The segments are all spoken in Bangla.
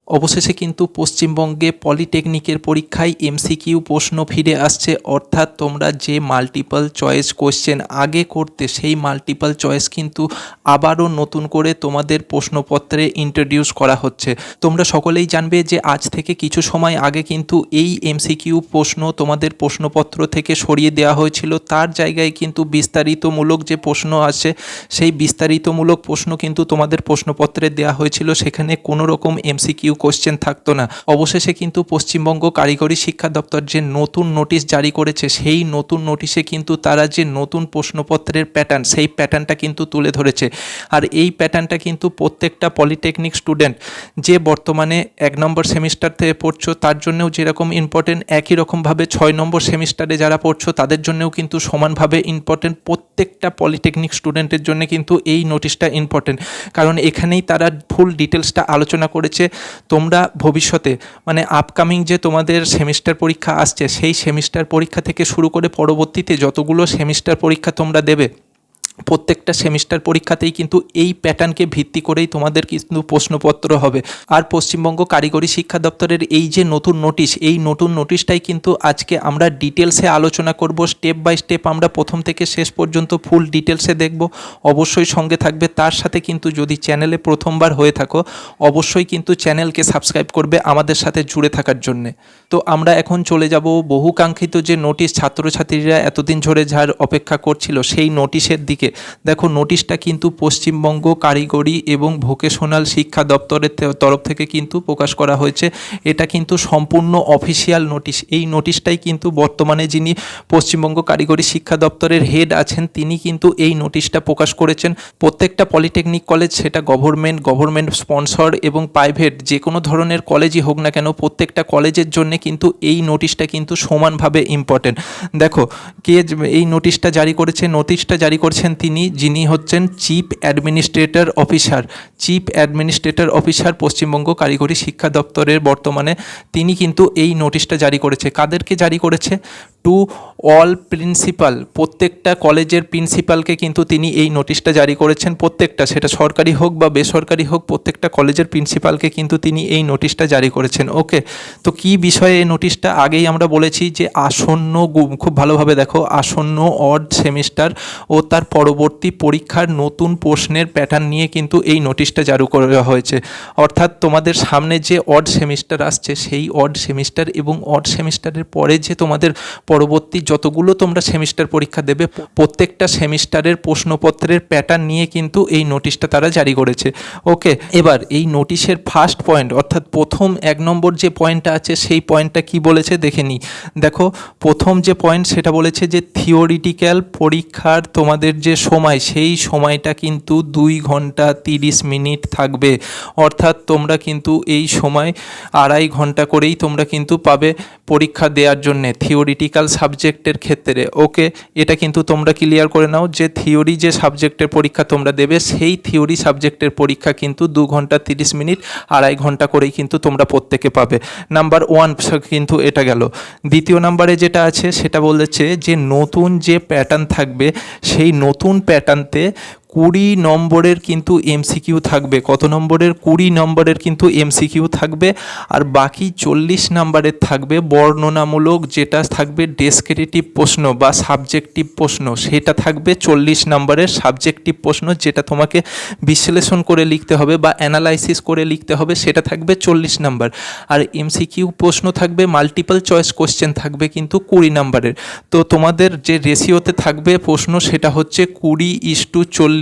অবশেষে কিন্তু পশ্চিমবঙ্গে পলিটেকনিকের পরীক্ষায় এমসিকিউ প্রশ্ন ফিরে আসছে, অর্থাৎ তোমরা যে মাল্টিপল চয়েস কোশ্চেন আগে করতে সেই মাল্টিপল চয়েস কিন্তু আবারও নতুন করে তোমাদের প্রশ্নপত্রে ইন্ট্রোডিউস করা হচ্ছে। তোমরা সকলেই জানবে যে আজ থেকে কিছু সময় আগে কিন্তু এই এমসিকিউ প্রশ্ন তোমাদের প্রশ্নপত্র থেকে সরিয়ে দেওয়া হয়েছিল, তার জায়গায় কিন্তু বিস্তারিতমূলক যে প্রশ্ন আছে সেই বিস্তারিতমূলক প্রশ্ন কিন্তু তোমাদের প্রশ্নপত্রে দেওয়া হয়েছিল, সেখানে কোনো রকম এমসিকিউ কোশ্চেন থাকতো না। অবশেষে কিন্তু পশ্চিমবঙ্গ কারিগরি শিক্ষা দপ্তর যে নতুন নোটিশ জারি করেছে, সেই নতুন নোটিশে কিন্তু তারা যে নতুন প্রশ্নপত্রের প্যাটার্ন, সেই প্যাটার্নটা কিন্তু তুলে ধরেছে। আর এই প্যাটার্নটা কিন্তু প্রত্যেকটা পলিটেকনিক স্টুডেন্ট যে বর্তমানে 1 নম্বর সেমিস্টার থেকে পড়ছো তার জন্যও যেরকম ইম্পর্টেন্ট, একই রকমভাবে 6 নম্বর সেমিস্টারে যারা পড়ছো তাদের জন্যও কিন্তু সমানভাবে ইম্পর্টেন্ট। প্রত্যেকটা পলিটেকনিক স্টুডেন্টের জন্য কিন্তু এই নোটিশটা ইম্পর্টেন্ট, কারণ এখানেই তারা ফুল ডিটেলসটা আলোচনা করেছে। তোমরা ভবিষ্যতে মানে আপকামিং যে তোমাদের সেমিস্টার পরীক্ষা আসছে, সেই সেমিস্টার পরীক্ষা থেকে শুরু করে পরবর্তীতে যতগুলো সেমিস্টার পরীক্ষা তোমরা দেবে, প্রত্যেকটা সেমিস্টার পরীক্ষাতেই কিন্তু এই প্যাটার্নকে ভিত্তি করেই তোমাদের কিন্তু প্রশ্নপত্র হবে। আর পশ্চিমবঙ্গ কারিগরি শিক্ষা দপ্তরের এই যে নতুন নোটিশ, এই নতুন নোটিশটাই কিন্তু আজকে আমরা ডিটেলসে আলোচনা করব। স্টেপ বাই স্টেপ আমরা প্রথম থেকে শেষ পর্যন্ত ফুল ডিটেলসে দেখব। অবশ্যই সঙ্গে থাকবে। তার সাথে কিন্তু যদি চ্যানেলে প্রথমবার হয়ে থাকো, অবশ্যই কিন্তু চ্যানেলকে সাবস্ক্রাইব করবে আমাদের সাথে জুড়ে থাকার জন্যে। তো আমরা এখন চলে যাব বহুকাঙ্ক্ষিত যে নোটিশ, ছাত্রছাত্রীরা এতদিন ধরে যার অপেক্ষা করছিল সেই নোটিশের দিকে। দেখো, নোটিশটা কিন্তু পশ্চিমবঙ্গ কারিগরি এবং ভোকেশনাল শিক্ষা দপ্তরের তরফ থেকে কিন্তু প্রকাশ করা হয়েছে। এটা কিন্তু সম্পূর্ণ অফিসিয়াল নোটিশ। এই নোটিশটাই কিন্তু বর্তমানে যিনি পশ্চিমবঙ্গ কারিগরি শিক্ষা দপ্তরের হেড আছেন, তিনি কিন্তু এই নোটিশটা প্রকাশ করেছেন। প্রত্যেকটা পলিটেকনিক কলেজ, সেটা গভর্নমেন্ট স্পন্সর এবং প্রাইভেট যে কোনো ধরনের কলেজই হোক না কেন, প্রত্যেকটা কলেজের জন্য কিন্তু এই নোটিশটা কিন্তু সমানভাবে ইম্পর্টেন্ট। দেখো, কে এই নোটিশটা জারি করেছে? নোটিশটা জারি করছেন যিনি হচ্ছেন চিফ অ্যাডমিনিস্ট্রেটর অফিসার পশ্চিমবঙ্গ কারিগরি শিক্ষা দপ্তরের বর্তমানে, তিনি কিন্তু এই নোটিশটা জারি করেছে। কাদেরকে জারি করেছে? টু অল প্রিন্সিপাল, প্রত্যেকটা কলেজের প্রিন্সিপালকে কিন্তু তিনি এই নোটিশটা জারি করেছেন। প্রত্যেকটা, সেটা সরকারি হোক বা বেসরকারি হোক, প্রত্যেকটা কলেজের প্রিন্সিপালকে কিন্তু তিনি এই নোটিশটা জারি করেছেন। ওকে, তো কি বিষয়ে এই নোটিশটা? আগেই আমরা বলেছি যে আসন্ন, খুব ভালোভাবে দেখো, আসন্ন অড সেমিস্টার ও তার পরবর্তী পরীক্ষার নতুন প্রশ্নের প্যাটার্ন নিয়ে কিন্তু এই নোটিশটা জারি করা হয়েছে। অর্থাৎ তোমাদের সামনে যে অড সেমিস্টার আসছে, সেই অড সেমিস্টার এবং অড সেমিস্টারের পরে যে তোমাদের পরবর্তী যতগুলো তোমরা সেমিস্টার পরীক্ষা দেবে, প্রত্যেকটা সেমিস্টারের প্রশ্নপত্রের প্যাটার্ন নিয়ে কিন্তু এই নোটিশটা তারা জারি করেছে। ওকে, এবার এই নোটিশের ফার্স্ট পয়েন্ট, অর্থাৎ প্রথম 1 নম্বর যে পয়েন্টটা আছে, সেই পয়েন্টটা কি বলেছে দেখে নিই। দেখো, প্রথম যে পয়েন্ট সেটা বলেছে যে থিওরিটিক্যাল পরীক্ষার তোমাদের যে সময়, সেই সময়টা কিন্তু 2 ঘন্টা 30 মিনিট থাকবে। অর্থাৎ তোমরা কিন্তু এই সময় 2.5 ঘন্টা করেই তোমরা কিন্তু পাবে পরীক্ষা দেওয়ার জন্যে থিওরিটিক্যাল সাবজেক্টের ক্ষেত্রে। ওকে, এটা কিন্তু তোমরা ক্লিয়ার করে নাও যে থিওরি যে সাবজেক্টের পরীক্ষা তোমরা দেবে, সেই থিওরি সাবজেক্টের পরীক্ষা কিন্তু 2 ঘন্টা 30 মিনিট, 2.5 ঘন্টা করেই কিন্তু তোমরা প্রত্যেকে পাবে। নাম্বার 1 কিন্তু এটা গেল। দ্বিতীয় নাম্বারে যেটা আছে সেটা বলেছে যে নতুন যে প্যাটার্ন থাকবে, সেই নতুন প্যাটার্নতে 20 নম্বরের কিন্তু এমসিকিউ থাকবে। কত নম্বরের? 20 নম্বরের কিন্তু এমসিকিউ থাকবে। আর বাকি 40 নম্বরের থাকবে বর্ণনামূলক, যেটা থাকবে ডেসক্রিপটিভ প্রশ্ন বা সাবজেক্টিভ প্রশ্ন, সেটা থাকবে 40 নম্বরের সাবজেক্টিভ প্রশ্ন, যেটা তোমাকে বিশ্লেষণ করে লিখতে হবে বা অ্যানালাইসিস করে লিখতে হবে, সেটা থাকবে 40 নম্বর। আর এমসিকিউ প্রশ্ন থাকবে, মাল্টিপল চয়েস কোশ্চেন থাকবে কিন্তু 20 নম্বরের। তো তোমাদের যে রেশিওতে থাকবে প্রশ্ন, সেটা হচ্ছে 20:40।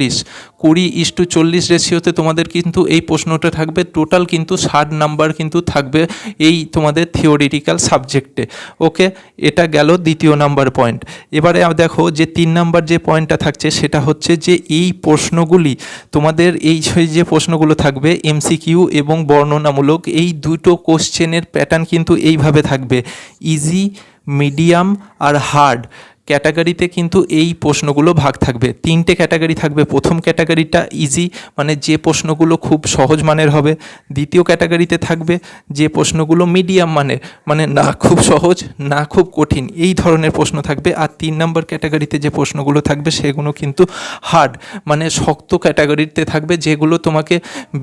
20:40 রেশিওতে তোমাদের কিন্তু এই প্রশ্নটা থাকবে। টোটাল কিন্তু 60 নাম্বার কিন্তু থাকবে এই তোমাদের থিওরিটিক্যাল সাবজেক্টে। ওকে, এটা গেল দ্বিতীয় নাম্বার পয়েন্ট। এবারে দেখো যে 3 নাম্বার যে পয়েন্টটা থাকছে, সেটা হচ্ছে যে এই প্রশ্নগুলি তোমাদের, এই যে প্রশ্নগুলো থাকবে এমসিকিউ এবং বর্ণনামূলক, এই দুটো কোশ্চেনের প্যাটার্ন কিন্তু এইভাবে থাকবে: ইজি, মিডিয়াম আর হার্ড। ক্যাটাগরিতে কিন্তু এই প্রশ্নগুলো ভাগ থাকবে। 3টে ক্যাটাগরি থাকবে। প্রথম ক্যাটাগরিটা ইজি, মানে যে প্রশ্নগুলো খুব সহজ মানের হবে। দ্বিতীয় ক্যাটাগরিতে থাকবে যে প্রশ্নগুলো মিডিয়াম মানের, মানে না খুব সহজ না খুব কঠিন, এই ধরনের প্রশ্ন থাকবে। আর 3 নম্বর ক্যাটাগরিতে যে প্রশ্নগুলো থাকবে সেগুলো কিন্তু হার্ড, মানে শক্ত ক্যাটাগরিতে থাকবে, যেগুলো তোমাকে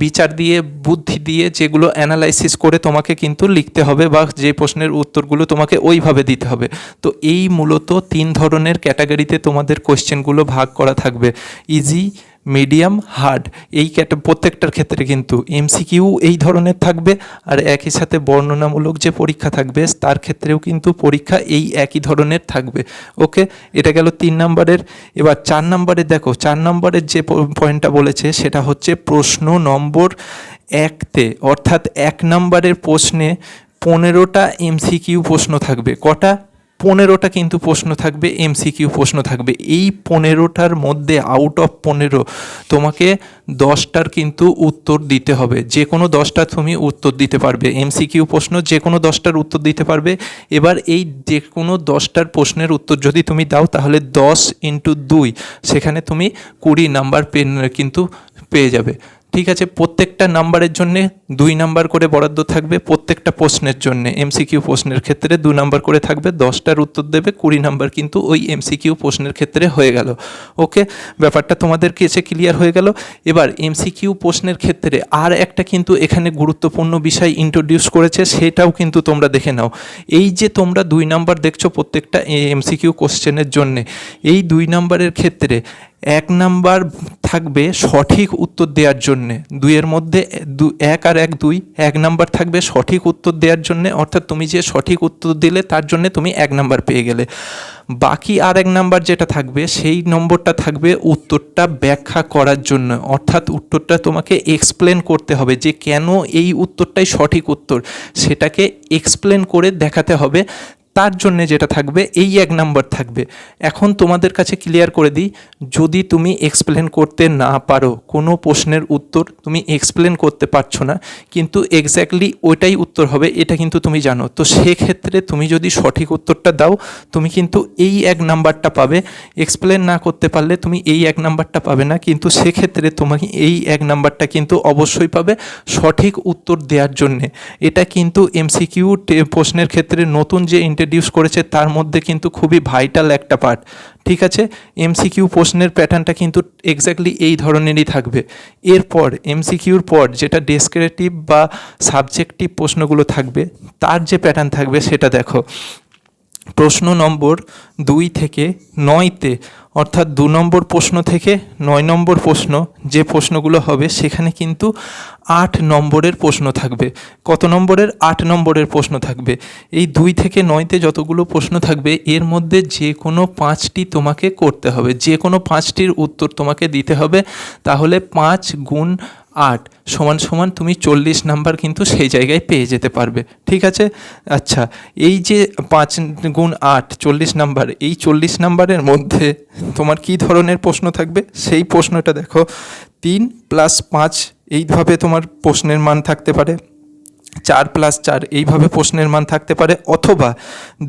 বিচার দিয়ে বুদ্ধি দিয়ে যেগুলো অ্যানালাইসিস করে তোমাকে কিন্তু লিখতে হবে, বা যে প্রশ্নের উত্তরগুলো তোমাকে ওইভাবে দিতে হবে। তো এই মূলত 3 ধরনের ক্যাটাগরিতে তোমাদের কোয়েশ্চেনগুলো ভাগ করা থাকবে, ইজি, মিডিয়াম, হার্ড। এই প্রত্যেকটার ক্ষেত্রে কিন্তু এমসিকিউ এই ধরনের থাকবে, আর একই সাথে বর্ণনামূলক যে পরীক্ষা থাকবে তার ক্ষেত্রেও কিন্তু পরীক্ষা এই একই ধরনের থাকবে। ওকে, এটা গেল 3 নম্বরের। এবার 4 নম্বরে দেখো, 4 নম্বরের যে পয়েন্টটা বলেছে সেটা হচ্ছে প্রশ্ন নম্বর 1তে, অর্থাৎ 1 নম্বরের প্রশ্নে 15টা এমসিকিউ প্রশ্ন থাকবে। কটা? 15টা কিন্তু প্রশ্ন থাকবে, এমসিকিউ প্রশ্ন থাকবে। এই 15টার মধ্যে আউট অফ 15 তোমাকে 10টার কিন্তু উত্তর দিতে হবে। যে কোনো 10টা তুমি উত্তর দিতে পারবে, এমসিকিউ প্রশ্ন যে কোনো 10টার উত্তর দিতে পারবে। এবার এই যে কোনো 10টার প্রশ্নের উত্তর যদি তুমি দাও তাহলে 10 × 2, সেখানে তুমি 20 নাম্বার কিন্তু পেয়ে যাবে। ঠিক আছে, প্রত্যেকটা নাম্বারের জন্যে 2 নাম্বার করে বরাদ্দ থাকবে। প্রত্যেকটা প্রশ্নের জন্যে এমসিকিউ প্রশ্নের ক্ষেত্রে 2 নাম্বার করে থাকবে। 10টার উত্তর দেবে, 20 নাম্বার কিন্তু ওই এমসিকিউ প্রশ্নের ক্ষেত্রে হয়ে গেল। ওকে, ব্যাপারটা তোমাদের কাছে ক্লিয়ার হয়ে গেল। এবার এমসিকিউ প্রশ্নের ক্ষেত্রে আর একটা কিন্তু এখানে গুরুত্বপূর্ণ বিষয় ইন্ট্রোডিউস করেছে, সেটাও কিন্তু তোমরা দেখে নাও। এই যে তোমরা 2 নাম্বার দেখছো প্রত্যেকটা এমসিকিউ কোশ্চেনের জন্যে, এই 2 নাম্বারের ক্ষেত্রে 1 নাম্বার থাকবে সঠিক উত্তর দেওয়ার জন্যে। 2-এর মধ্যে 1 আর 1 2, 1 নাম্বার থাকবে সঠিক উত্তর দেওয়ার জন্যে, অর্থাৎ তুমি যে সঠিক উত্তর দিলে তার জন্যে তুমি 1 নাম্বার পেয়ে গেলে। বাকি আর 1 নাম্বার যেটা থাকবে সেই নম্বরটা থাকবে উত্তরটা ব্যাখ্যা করার জন্য, অর্থাৎ উত্তরটা তোমাকে এক্সপ্লেন করতে হবে যে কেন এই উত্তরটাই সঠিক উত্তর, সেটাকে এক্সপ্লেন করে দেখাতে হবে। তার জন্যে যেটা থাকবে এই 1 নাম্বার থাকবে। এখন তোমাদের কাছে ক্লিয়ার করে দিই, যদি তুমি এক্সপ্লেন করতে না পারো, কোনো প্রশ্নের উত্তর তুমি এক্সপ্লেন করতে পারছো না কিন্তু এক্স্যাক্টলি ওইটাই উত্তর হবে এটা কিন্তু তুমি জানো, তো সেক্ষেত্রে তুমি যদি সঠিক উত্তরটা দাও তুমি কিন্তু এই 1 নাম্বারটা পাবে। এক্সপ্লেন না করতে পারলে তুমি এই 1 নাম্বারটা পাবে না, কিন্তু সেক্ষেত্রে তোমাকে এই 1 নাম্বারটা কিন্তু অবশ্যই পাবে সঠিক উত্তর দেওয়ার জন্যে। এটা কিন্তু এমসিকিউ প্রশ্নের ক্ষেত্রে নতুন যে ইন্ট্রোডিউস করেছে তার মধ্যে কিন্তু খুবই ভাইটাল একটা পার্ট। ঠিক আছে, এমসিকিউ প্রশ্নের প্যাটার্নটা কিন্তু এক্স্যাক্টলি এই ধরনেরই থাকবে। এরপর এমসিকিউর পর যেটা ডেসক্রিপটিভ বা সাবজেক্টিভ প্রশ্নগুলো থাকবে তার যে প্যাটার্ন থাকবে সেটা দেখো। প্রশ্ন নম্বর 2 থেকে 9তে, অর্থাৎ 2 নম্বর প্রশ্ন থেকে 9 নম্বর প্রশ্ন যে প্রশ্নগুলো হবে সেখানে কিন্তু 8 নম্বরের প্রশ্ন থাকবে। কত নম্বরের? 8 নম্বরের প্রশ্ন থাকবে। এই 2 থেকে 9তে যতগুলো প্রশ্ন থাকবে এর মধ্যে যে কোনো 5টি তোমাকে করতে হবে, যে কোনো 5টির উত্তর তোমাকে দিতে হবে। তাহলে 5 × 8 = তুমি 40 নাম্বার কিন্তু সেই জায়গায় পেয়ে যেতে পারবে। ঠিক আছে, আচ্ছা, এই যে 5 × 8 40 নাম্বার, এই 40 নাম্বারের মধ্যে তোমার কি ধরনের প্রশ্ন থাকবে সেই প্রশ্নটা দেখো। 3 + 5 এইভাবে তোমার প্রশ্নের মান থাকতে পারে, 4 + 4 এইভাবে প্রশ্নের মান থাকতে পারে, অথবা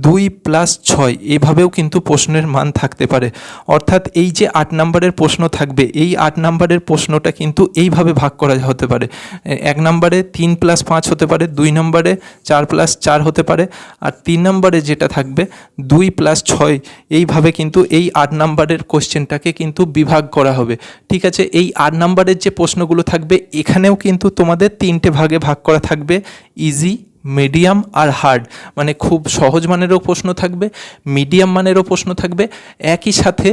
2 + 6 এইভাবেও কিন্তু প্রশ্নের মান থাকতে পারে। অর্থাৎ এই যে 8 নম্বরের প্রশ্ন থাকবে এই 8 নম্বরের প্রশ্নটা কিন্তু এইভাবে ভাগ করা হতে পারে। 1 নম্বরে 3 + 5 হতে পারে, 2 নম্বরে 4 + 4 হতে পারে, আর 3 নম্বরে যেটা থাকবে 2 + 6, এইভাবে কিন্তু এই 8 নম্বরের কোশ্চেনটাকে কিন্তু বিভাগ করা হবে। ঠিক আছে, এই 8 নম্বরের যে প্রশ্নগুলো থাকবে এখানেও কিন্তু তোমাদের 3টে ভাগে ভাগ করা থাকবে, ইজি, মিডিয়াম আর হার্ড। মানে খুব সহজ মানেরও প্রশ্ন থাকবে, মিডিয়াম মানেরও প্রশ্ন থাকবে, একই সাথে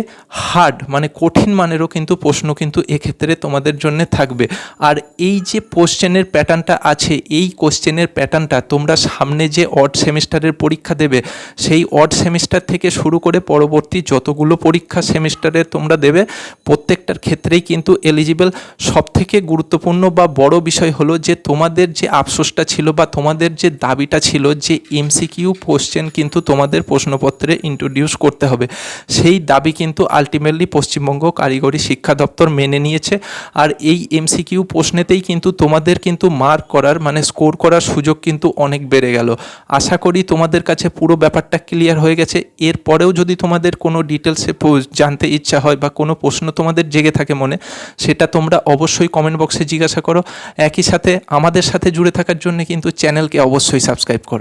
হার্ড মানে কঠিন মানেরও কিন্তু প্রশ্ন কিন্তু এক্ষেত্রে তোমাদের জন্য থাকবে। আর এই যে কোশ্চেনের প্যাটার্নটা আছে, এই কোশ্চেনের প্যাটার্নটা তোমরা সামনে যে অড সেমিস্টারের পরীক্ষা দেবে সেই অড সেমিস্টার থেকে শুরু করে পরবর্তী যতগুলো পরীক্ষা সেমিস্টারে তোমরা দেবে প্রত্যেকটার ক্ষেত্রেই কিন্তু এলিজিবল। সবথেকে গুরুত্বপূর্ণ বা বড় বিষয় হলো যে তোমাদের যে আফসোসটা ছিল বা তোমাদের যে দাবিটা ছিল যে এমসিকিউ কোশ্চেন কিন্তু তোমাদের প্রশ্নপত্রে ইন্ট্রোডিউস করতে হবে, সেই দাবি কিন্তু আলটিমেটলি পশ্চিমবঙ্গ কারিগরি শিক্ষা দপ্তর মেনে নিয়েছে। আর এই এমসিকিউ প্রশ্নেতেই কিন্তু তোমাদের কিন্তু মার্ক করার মানে স্কোর করার সুযোগ কিন্তু অনেক বেড়ে গেল। আশা করি তোমাদের কাছে পুরো ব্যাপারটা ক্লিয়ার হয়ে গেছে। এরপরেও যদি তোমাদের কোনো ডিটেলসে জানতে ইচ্ছা হয় বা কোনো প্রশ্ন তোমাদের জেগে থাকে মনে, সেটা তোমরা অবশ্যই কমেন্ট বক্সে জিজ্ঞাসা করো। একই সাথে আমাদের সাথে জুড়ে থাকার জন্য কিন্তু চ্যানেলকে অবশ্যই সাবস্ক্রাইব করো।